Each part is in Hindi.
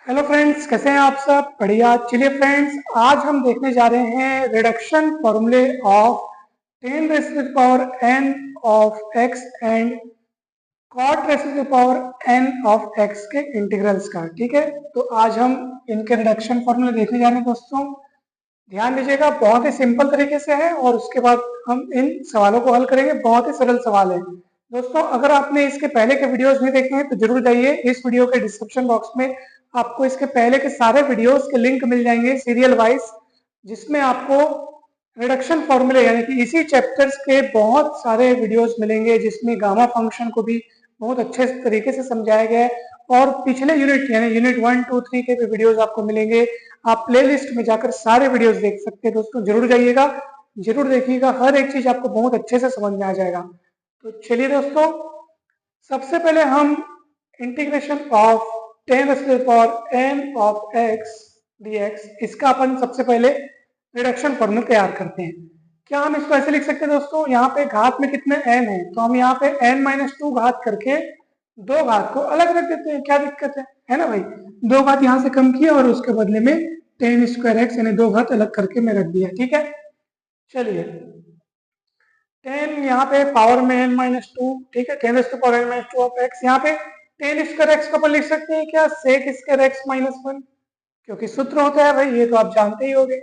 हेलो फ्रेंड्स, कैसे हैं आप सब? बढ़िया। चलिए फ्रेंड्स, आज हम देखने जा रहे हैं रिडक्शन फॉर्मूले of 10 raise to the power n of x and cot raise to the power n of x के इंटीग्रल्स का। ठीक है, तो आज हम इनके रिडक्शन फॉर्मूले देखने जा रहे हैं दोस्तों। ध्यान दीजिएगा, बहुत ही सिंपल तरीके से है और उसके बाद हम इन सवालों को हल करेंगे। बहुत ही सरल सवाल है दोस्तों। अगर आपने इसके पहले के वीडियोस नहीं देखे हैं तो जरूर जाइए, इस वीडियो के डिस्क्रिप्शन बॉक्स में आपको इसके पहले के सारे वीडियोस के लिंक मिल जाएंगे सीरियल वाइज, जिसमें आपको रिडक्शन फॉर्मूले यानी कि इसी चैप्टर्स के बहुत सारे वीडियोस मिलेंगे, जिसमें गामा फंक्शन को भी बहुत अच्छे तरीके से समझाया गया है। और पिछले यूनिट यानी यूनिट 1, 2, 3 के भी वीडियोस आपको मिलेंगे। आप प्लेलिस्ट में जाकर सारे वीडियोस देख सकते हैं दोस्तों। जरूर जाइएगा, जरूर देखिएगा, हर एक चीज आपको बहुत अच्छे से समझ में आ जाएगा। तो चलिए दोस्तों, सबसे पहले हम integration of 10 raise to the power n of x dx, इसका अपन सबसे पहले रिडक्शन फॉर्मूला तैयार करते हैं। क्या हम इसको ऐसे लिख सकते हैं दोस्तों? यहाँ पे घात में कितने n है, तो हम यहाँ पे n-2 घात करके दो घात को अलग रख देते हैं। क्या दिक्कत है ना भाई? दो घात यहाँ से कम किया और उसके बदले में 10 स्क्वायर x यानी दो घात अलग करके मैं रख दिया। ठीक है, चलिए 10 यहाँ पे पावर में n-2, ठीक है, 10 raise to power n-2 of x। यहाँ पे 10 स्क्वायर x को अपन लिख सकते हैं क्या? sec स्क्वायर x माइनस 1, क्योंकि सूत्र होता है भाई, ये तो आप जानते ही होंगे।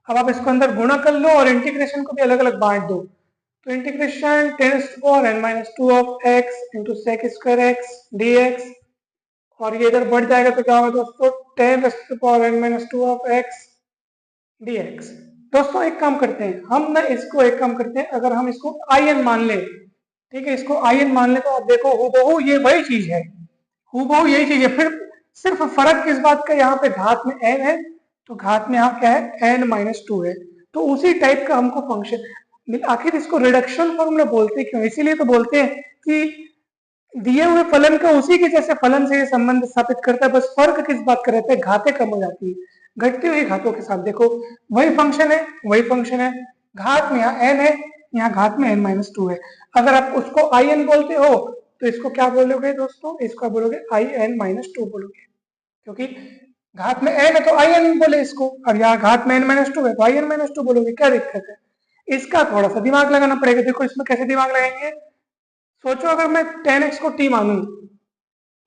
अब आप इसको अंदर गुणा कर लो और इंटीग्रेशन को भी अलग अलग बांट दो। तो integration 10 raise to power n-2 of x into sec square x dx, और ये इधर बढ़ जाएगा तो क्या होगा दोस्तों? 10 raise to power n-2 of x dx। दोस्तों एक काम करते हैं हम ना, इसको एक काम करते हैं, अगर हम इसको in मान ले, ठीक है, इसको in मान ले, तो आप देखो हूबहू ये वही चीज है, हूबहू यही चीज है। फिर सिर्फ फर्क किस बात का, यहाँ पे घात में n है तो घात में यहाँ क्या है? n-2 है। तो उसी टाइप का हमको फंक्शन, आखिर इसको रिडक्शन फॉर्मूला बोलते क्यों? इसीलिए तो बोलते हैं कि दिए हुए फलन का उसी के जैसे फलन से ये संबंध स्थापित करता है। बस फर्क किस बात का रहता है? घातें कम हो जाती है घटती हुई घातों के साथ। देखो वही फंक्शन है, वही फंक्शन है, घात में यहाँ n है, यहाँ घात में n-2 है। अगर आप उसको in बोलते हो तो इसको क्या बोलोगे दोस्तों? इसको बोलोगे in-2 बोलोगे, क्योंकि घात में n है तो in बोले इसको, और यहाँ घात में n-2 है तो in-2 बोलोगे। क्या दिक्कत है? इसका थोड़ा सा दिमाग लगाना पड़ेगा। देखो इसमें कैसे दिमाग लगाएंगे, सोचो अगर मैं 10x को t मानूं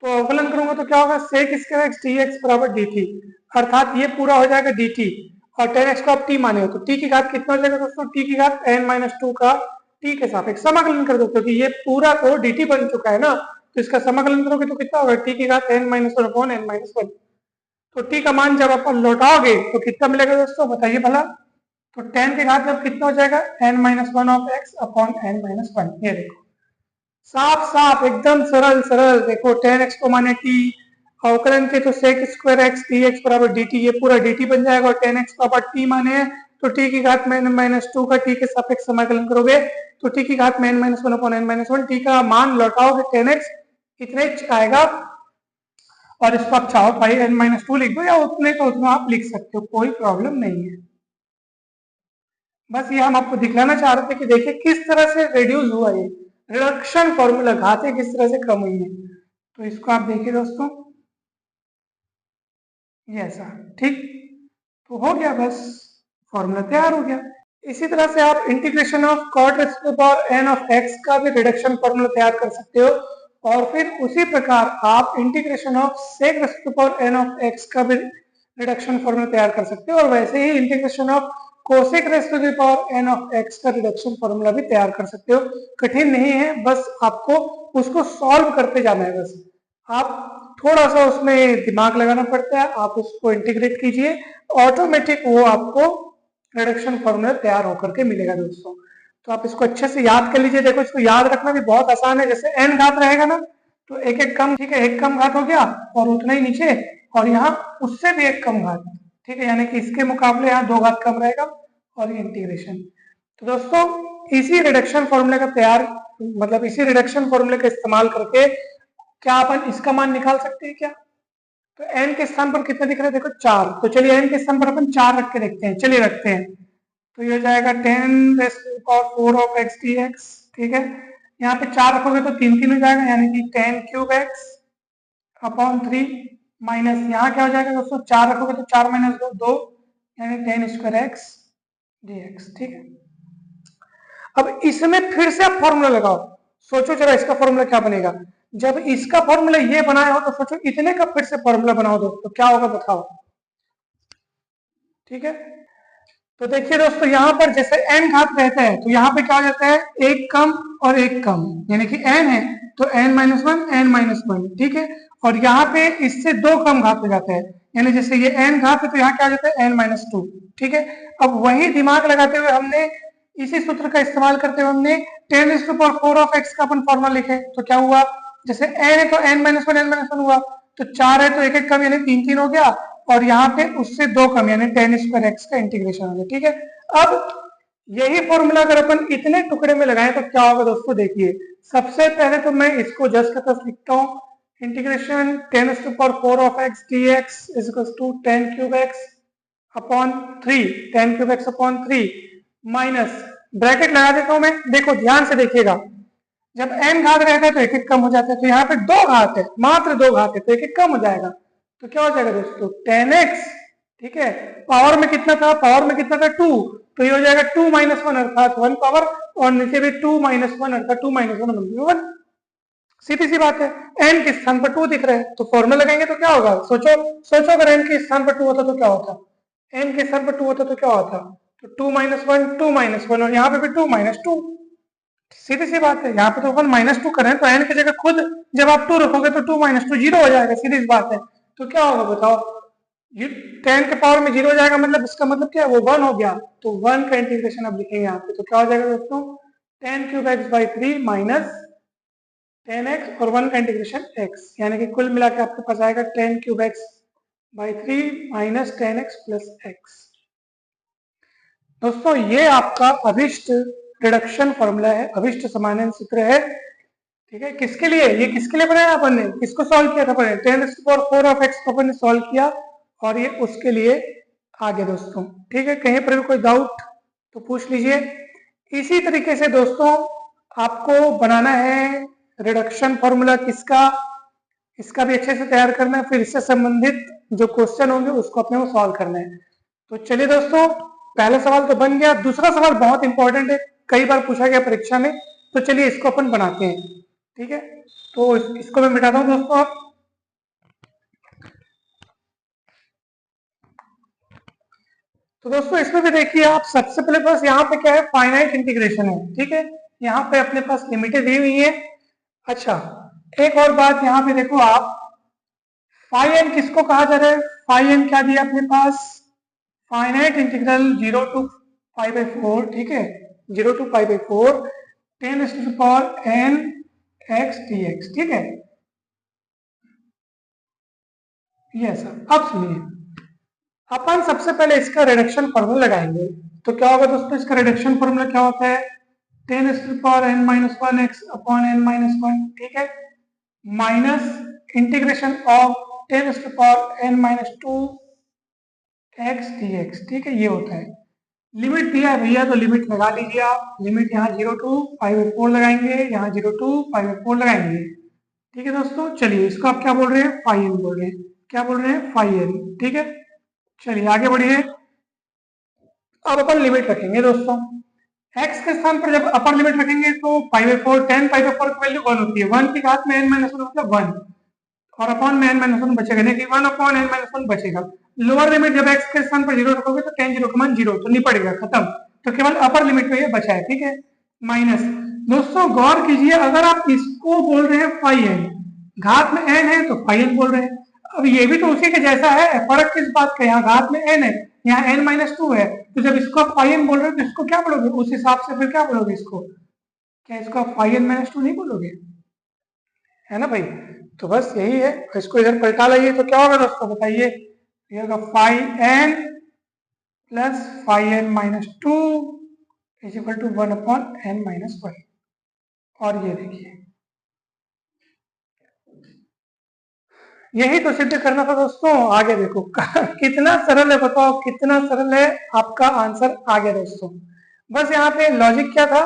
तो अवकलन करूंगा तो क्या होगा? sec स्क्वायर x dx बराबर dt, अर्थात ये पूरा हो जाएगा dt। और 10x को आप t माने हो तो t की घात कितना हो जाएगा दोस्तों? t की घात n-2 का t के सापेक्ष समाकलन कर दो, क्योंकि ये पूरा तो dt बन चुका है ना, तो इसका समाकलन करोगे तो कितना होगा? t की घात n-1 तो t का मान जब आप लौटाओगे तो कितना मिलेगा दोस्तों? बताइए भला। तो 10 की घात जब कितना हो जाएगा? n-1 of x upon n-1। ये देखो साफ साफ एकदम सरल सरल। देखो 10x को माने t, अवकलन के तो sec स्क्वायर x dx बराबर dt, ये पूरा dt बन जाएगा। और 10x को आप t माने तो t की घात में n-2 का t के सापेक्ष समाकलन करोगे तो t की घात में n-1 अपॉन n-1, t का मान लौटाओगे 10x, इतने आएगा। और इसको आप चाहो भाई n-2 लिख दो या उतने का उतना आप लिख सकते हो, कोई प्रॉब्लम नहीं है। बस ये हम आपको दिखलाना चाह रहे थे कि देखिए किस तरह से रिड्यूस हुआ ये रिडक्शन फॉर्मूला, घातें किस तरह से कम हुई है। तो इसको आप देखिए दोस्तों, ये ऐसा, ठीक, तो हो गया, बस फॉर्मूला तैयार हो गया। इसी तरह से आप integration of cot raise to the power n of x का भी रिडक्शन फॉर्मूला तैयार कर सकते हो। और फिर उसी प्रकार आप integration of sec raise to the power n of x का भी रिडक्शन फॉर्मूला तैयार कर सकते हो। और वैसे ही integration of cosec raise to the power n of x का रिडक्शन फॉर्मूला भी तैयार कर सकते हो। कठिन नहीं है, बस आपको उसको सॉल्व करते जाना है। बस आप थोड़ा सा उसमें दिमाग लगाना पड़ता है, आप उसको इंटीग्रेट कीजिए, ऑटोमेटिक वो आपको रिडक्शन फॉर्मूला तैयार होकर के मिलेगा दोस्तों। तो आप इसको अच्छे से याद कर लीजिए। देखो इसको याद रखना भी बहुत आसान है। जैसे n घात रहेगा ना तो एक एक कम, ठीक है, एक कम घात हो गया और उतना ही नीचे, और यहाँ उससे भी एक कम घात, ठीक है, यानी कि इसके मुकाबले यहाँ दो घात कम रहेगा और ये इंटीग्रेशन। तो दोस्तों इसी रिडक्शन फॉर्मूले का तैयार, मतलब इसी रिडक्शन फॉर्मूले का इस्तेमाल करके क्या अपन इसका मान निकाल सकते हैं क्या? तो n के स्थान पर कितना दिख रहा है? देखो 4। तो चलिए n के स्थान पर अपन 4 रख के देखते हैं। चलिए रखते हैं, तो ये हो जाएगा 10 raise to the power 4 of x dx, ठीक है। यहाँ पे 4 रखोगे तो 3 3 हो जाएगा, यानी कि 10 क्यूब x अपॉन 3, माइनस यहाँ क्या हो जाएगा दोस्तों, 4 रखोगे तो 4 माइनस 2 2, यानी ten square x d x. ठीक है, अब इसमें फिर से आप फॉर्मूला लगाओ, सोचो जरा इसका फॉर्मूला क्या बनेगा। जब इसका फॉर्मूला ये बनाया हो तो सोचो इतने का फिर से फॉर्मूला बनाओ दोस्तों, तो क्या होगा बताओ। ठीक है, तो देखिए दोस्तों यहाँ पर जैसे n घात रहता है तो यहाँ पे क्या हो जाता है, एक कम और एक कम, यानी कि n है तो n minus one n minus one. ठीक है, और यहाँ पे इससे दो कम घात हो जाता है, यानी जैसे ये n घात है तो यहाँ क्या आ जाता है n माइनस टू। ठीक है, अब वही दिमाग लगाते हुए हमने इसी सूत्र का इस्तेमाल करते हुए हमने 10⁴ ऑफ x का अपन फॉर्मूला लिखे, तो क्या हुआ, जैसे n है तो n माइनस वन हुआ, तो 4 है तो एक एक कम यानी 3 3 हो गया, और यहाँ पे उससे दो कम यानी टेन स्क्वायर एक्स का इंटीग्रेशन हो गया। ठीक है, अब यही फॉर्मूला अगर अपन इतने टुकड़े में लगाएं तो क्या होगा दोस्तों, देखिए सबसे पहले तो मैं इसको जस्ट का तस लिखता हूँ, integration 10⁴ of x d x is equal to 10 cube x upon 3, 10 cube x upon 3 minus bracket लगा देता हूं मैं। देखो ध्यान से देखिएगा, जब n घात रहता है तो एक एक कम हो जाता है, तो यहाँ पे दो घात है, मात्र दो घात है तो एक एक कम हो जाएगा, तो क्या हो जाएगा दोस्तों 10x। ठीक है, पावर में कितना था, पावर में कितना था 2, तो ये हो जाएगा 2 माइनस वन अर्थात 1 पावर, और नीचे भी 2 माइनस वन अर्थात 2 माइनस वन वन। सीधी सी बात है, n के स्थान पर 2 दिख रहा है तो फॉर्मूला लगाएंगे तो क्या होगा, सोचो सोचो अगर n के स्थान पर 2 होता तो क्या होता, n के स्थान पर 2 होता तो क्या होता, तो 2 माइनस वन 2 माइनस वन, और यहाँ पे भी 2 माइनस टू। सीधी सी बात है, यहाँ पे तो अपन माइनस टू करें तो n की जगह खुद जब आप 2 रखोगे तो 2 माइनस टू 0 हो जाएगा, सीधी सी बात है। तो क्या होगा बताओ, 10 के पावर में 0 हो जाएगा, मतलब इसका मतलब क्या है, वो 1 हो गया, तो 1 का इंटीग्रेशन अब लिखेंगे यहाँ पे, तो क्या हो जाएगा दोस्तों 10 cube x by 3 minus 10x और 1 का इंटीग्रेशन x, यानी कि कुल मिला के आपके पास आएगा 10 cube x by 3 minus 10x plus x। दोस्तों ये आपका अभिष्ट रिडक्शन फॉर्मूला है, अभिष्ट समाधान सूत्र है। ठीक है, किसके लिए, ये किसके लिए बनाया अपन ने, किसको सॉल्व किया था अपन ने, 10⁴ ऑफ x को अपन ने सॉल्व किया, और ये उसके लिए आगे दोस्तों। ठीक है, कहीं पर भी कोई डाउट तो पूछ लीजिए। इसी तरीके से दोस्तों आपको बनाना है रिडक्शन फॉर्मूला किसका, इसका भी अच्छे से तैयार करना है, फिर इससे संबंधित जो क्वेश्चन होंगे उसको अपने को सॉल्व करना है। तो चलिए दोस्तों, पहला सवाल तो बन गया, दूसरा सवाल बहुत इंपॉर्टेंट है, कई बार पूछा गया परीक्षा में, तो चलिए इसको अपन बनाते हैं। ठीक है, तो इसको मैं मिटाता हूं दोस्तों। तो दोस्तों इसमें भी देखिए आप, सबसे पहले पास यहाँ पे क्या है, फाइनाइट इंटीग्रेशन है। ठीक है, यहाँ पे अपने पास लिमिटेड दी हुई है। अच्छा, एक और बात यहाँ पे देखो आप, फाई एन किसको कहा जा रहा है, फाई एन क्या दिया अपने पास, finite integral 0 to pi by 4। ठीक है, 0 to pi by 4 10 to the power n x dx। ठीक है, ये सर अब सुनिए, अपन सबसे पहले इसका रिडक्शन फॉर्मूला लगाएंगे, तो क्या होगा दोस्तों, इसका रिडक्शन फॉर्मूला क्या होता है, 10 to the power n minus one x upon n minus one. ठीक है, minus integration of 10 to the power n minus two x dx। ठीक है, ये होता है, लिमिट दिया है भैया तो लिमिट लगा लीजिए आप, लिमिट यहाँ 0 टू पाई बाई 4 लगाएंगे, यहाँ 0 टू पाई बाई 4 लगाएंगे। ठीक है दोस्तों, चलिए इसको आप क्या बोल रहे हैं, फाई एन बोल रहे हैं, क्या बोल रहे हैं, फाई एन। ठीक है, चलिए आगे बढ़िए, अब अपन लिमिट रखेंगे दोस्तों, x के स्थान पर जब अपर लिमिट रखेंगे तो पाई बाई 4 10 पाई बाई 4 की वैल्यू 1 होती है, 1 की घात में n माइनस वन मतलब 1, और अपॉन में n माइनस वन बचेगा, नहीं 1 अपॉन n माइनस वन बचेगा। लोअर लिमिट जब x के स्थान पर 0 रखोगे तो tan 0 का मान 0, तो निपट गया, खत्म, तो केवल अपर लिमिट में ये बचा है। ठीक है, माइनस, दोस्तों गौर कीजिए, अगर आप इसको बोल रहे हैं फाई एन, घात में n है तो फाई एन बोल रहे हैं, अब ये भी तो उसी के जैसा है, फर्क किस बात का, यहाँ घात में n है, यहाँ n माइनस टू है, तो जब इसको आप फाई एन बोल रहे हो तो इसको क्या बोलोगे, उस हिसाब से फिर क्या बोलोगे इसको, क्या इसको आप फाई एन माइनस टू नहीं बोलोगे, है ना भाई। तो बस यही है, इसको इधर पलटा लाइए तो क्या होगा दोस्तों बताइए, ये होगा phi n plus phi n minus two is equal to 1 upon n minus one. और ये देखिए, यही तो सिद्ध करना था दोस्तों, आगे देखो कितना सरल है, बताओ कितना सरल है, आपका आंसर आ गया दोस्तों। बस यहाँ पे लॉजिक क्या था,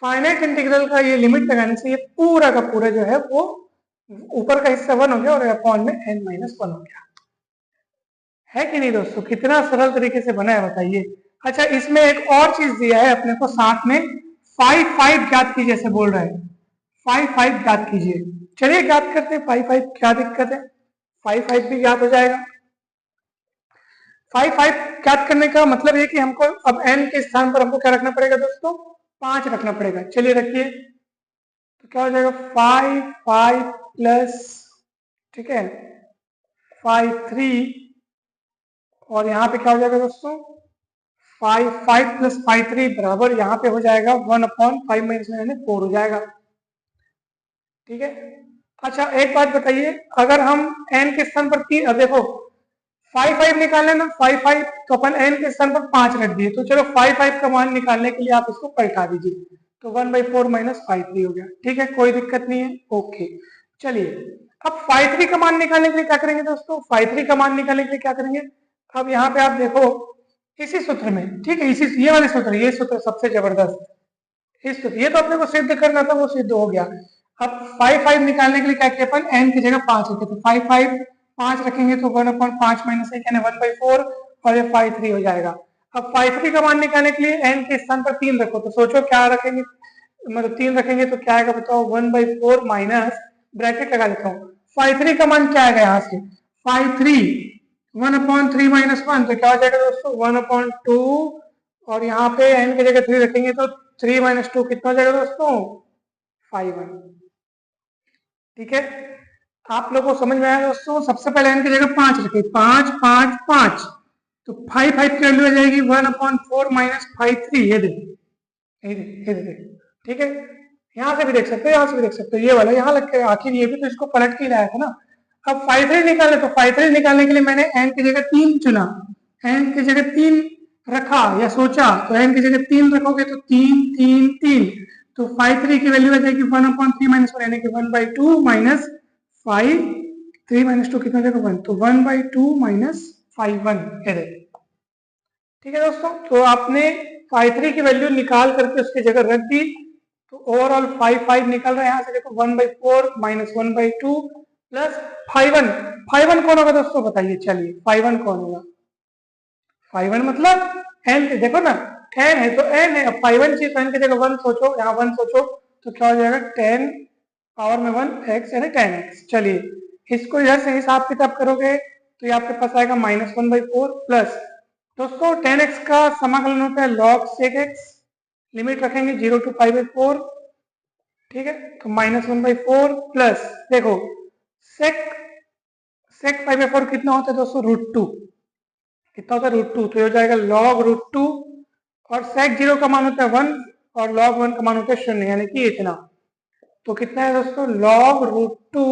फाइनाइट इंटीग्रल का ये लिमिट लगाने से ये पूरा का पूरा जो है वो ऊपर का हिस्सा 1 हो गया और अपॉन में n-1 हो गया, है कि नहीं दोस्तों? कितना सरल तरीके से बना है बताइए। अच्छा, इसमें एक और चीज दिया है अपने को साथ में, 5 ज्ञात कीजिए ऐसे बोल रहे हैं, 5 ज्ञात कीजिए। चलिए ज्ञात करते हैं 5 क्या दिक्कत है, 5 भी ज्ञात हो जाएगा। 5 ज्ञात करने का मतलब ये कि हमको अब n के स्थान पर हमको क्या रखना पड़ेगा दोस्तों, 5 रखना पड़ेगा। चलिए रखिए, तो क्या हो जाएगा 5 प्लस, ठीक है, 3 और यहाँ पे क्या हो जाएगा दोस्तों 5 प्लस 3 बराबर यहाँ पे हो जाएगा 1/5 माइनस 4 हो जाएगा, ठीक है। अच्छा एक बात बताइए, अगर हम n के स्थान पर 3, देखो 5 निकालने ना, 5 तो अपन n के स्थान पर 5 रख दिए, तो चलो 5 का मान निकालने के लिए आप इसको पलटा दीजिए, तो 1/4 माइनस 3 हो गया, ठीक है, कोई दिक्कत नहीं है, ओके। चलिए अब 3 का मान निकालने के लिए क्या करेंगे दोस्तों, 3 का मान निकालने के लिए क्या करेंगे, अब यहाँ पे आप देखो इसी सूत्र में, ठीक है, इसी ये वाले सूत्र, ये सूत्र सबसे जबरदस्त, इस सूत्र, ये तो अपने को सिद्ध करना था, वो सिद्ध हो गया। अब 5 निकालने के लिए क्या किया अपन, n की जगह 5 रखे, तो 5 रखेंगे तो 1/5 माइनस 1 यानी 1/4 और ये 3 हो जाएगा। अब 3 का मान निकालने के लिए n के स्थान पर 3 रखो, तो सोचो क्या रखेंगे, मतलब 3 रखेंगे तो क्या आएगा बताओ, 1/4 माइनस, ब्रैकेट लगा देता हूँ, 3 का मान क्या आएगा यहाँ से, 3 1/3 माइनस 1, तो क्या हो जाएगा दोस्तों 1/2 और यहाँ पे n की जगह 3 रखेंगे तो 3 माइनस 2 कितना हो जाएगा दोस्तों 5, ठीक है। आप लोगों को समझ में आया दोस्तों, सबसे पहले n की जगह 5 रखे, 5 तो 5 की वैल्यू आ जाएगी 1/4 माइनस 3, ये देखिए, ठीक है, यहाँ से भी देख सकते हो, यहाँ से भी देख सकते हो, ये वाला यहाँ लग के, आखिर ये भी तो इसको पलट के लाया था ना। अब 5 निकाले, तो 5 निकालने के लिए मैंने n की जगह 3 चुना, n की जगह 3 रखा या सोचा, तो n की जगह 3 रखोगे तो 3 तो 5 की वैल्यू आ जाएगी 1/3 माइनस 1 यानी कि 1/2 माइनस 5, 3 माइनस 2 कितना हो जाएगा 1, तो 1/2 माइनस 5 1, ठीक है दोस्तों। तो आपने 3 की वैल्यू निकाल करके उसकी जगह रख दी, तो ओवरऑल 5 निकल रहा है यहाँ से, देखो 1/4 माइनस 1/2 प्लस 5 कौन होगा दोस्तों बताइए, चलिए 5 कौन होगा, 5 मतलब n, देखो ना n है तो n है, अब 5 चाहिए तो n की जगह 1 सोचो, यहाँ 1 सोचो, तो क्या हो जाएगा 10 पावर में 1 x यानी 10x। चलिए इसको इधर से हिसाब किताब करोगे तो ये आपके पास आएगा -1/4 प्लस, दोस्तों 10x का समाकलन होता है log sec x, लिमिट रखेंगे 0 to 5/4, ठीक है, तो -1/4 प्लस, देखो sec 5/4 कितना होता है दोस्तों √2, कितना होता है √2, तो ये हो जाएगा log √2 और sec 0 का मान होता है 1 और log 1 का मान होता है 0 यानी कि इतना, तो कितना है दोस्तों log √2,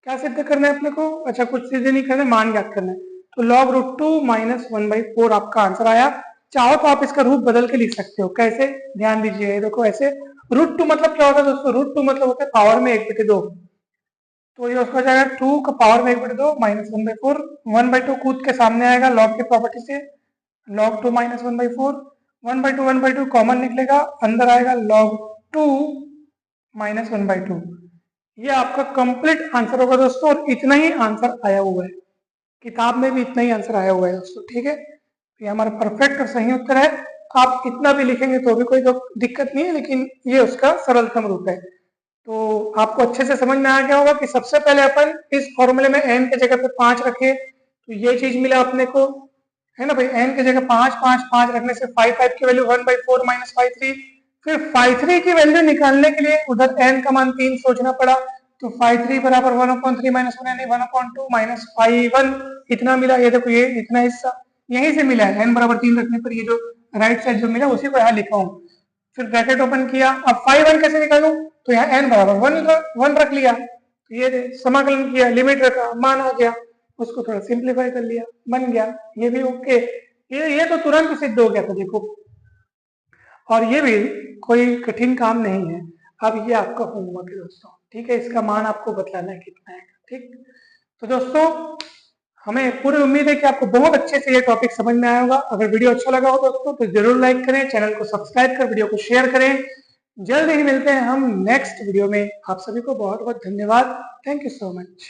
क्या सिद्ध करना है अपने को, अच्छा कुछ सिद्ध नहीं करना, मान ज्ञात करना है, तो log √2 माइनस 1/4 आपका आंसर आया। चाहो तो आप इसका रूप बदल के लिख सकते हो, कैसे, ध्यान दीजिए, देखो ऐसे, √2 मतलब क्या होता है दोस्तों, √2 मतलब होता है पावर में 1/2, तो ये उसका जाएगा 2 का पावर में 1/2 माइनस 1/4, 1/2 कूद के सामने आएगा लॉग की प्रॉपर्टी से, log 2 माइनस 1/4, 1/2 कॉमन निकलेगा, अंदर आएगा log 2 माइनस 1/2, ये आपका कंप्लीट आंसर होगा दोस्तों, और इतना ही आंसर आया हुआ है, किताब में भी इतना ही आंसर आया हुआ है दोस्तों, ठीक है, तो ये हमारा परफेक्ट और सही उत्तर है। आप इतना भी लिखेंगे तो भी कोई दिक्कत नहीं है, लेकिन ये उसका सरलतम रूप है। तो आपको अच्छे से समझ में आ गया होगा कि सबसे पहले अपन इस फॉर्मूले में n के जगह पे 5 रखे, तो ये चीज मिला अपने को, है ना भाई, n की जगह 5 रखने से 5 की वैल्यू 1/4 माइनस 3, फिर 3 की वैल्यू निकालने के लिए उधर n का मान 3 सोचना पड़ा, तो 3 बराबर 1/3 माइनस 1 यानी 1/2 माइनस 1, इतना मिला, ये देखो ये इतना हिस्सा यहीं से मिला है, n बराबर 3 रखने पर ये जो राइट साइड जो मिला उसी को यहाँ लिखा हूँ, फिर ब्रैकेट ओपन किया, अब 5 कैसे निकालूं, तो यहाँ n बराबर 1 रख लिया, तो ये समाकलन किया, लिमिट रखा, मान आ गया, उसको थोड़ा सिंप्लीफाई कर लिया, बन गया, ये भी ओके, ये तो तुरंत सिद्ध हो गया था देखो, और ये भी कोई कठिन काम नहीं है। अब ये आपका होमवर्क है दोस्तों, ठीक है, इसका मान आपको बतलाना है कितना है, ठीक। तो दोस्तों हमें पूरी उम्मीद है कि आपको बहुत अच्छे से ये टॉपिक समझ में आया होगा। अगर वीडियो अच्छा लगा हो दोस्तों तो जरूर लाइक करें, चैनल को सब्सक्राइब कर वीडियो को शेयर करें, जल्द ही मिलते हैं हम नेक्स्ट वीडियो में। आप सभी को बहुत बहुत धन्यवाद। Thank you so much.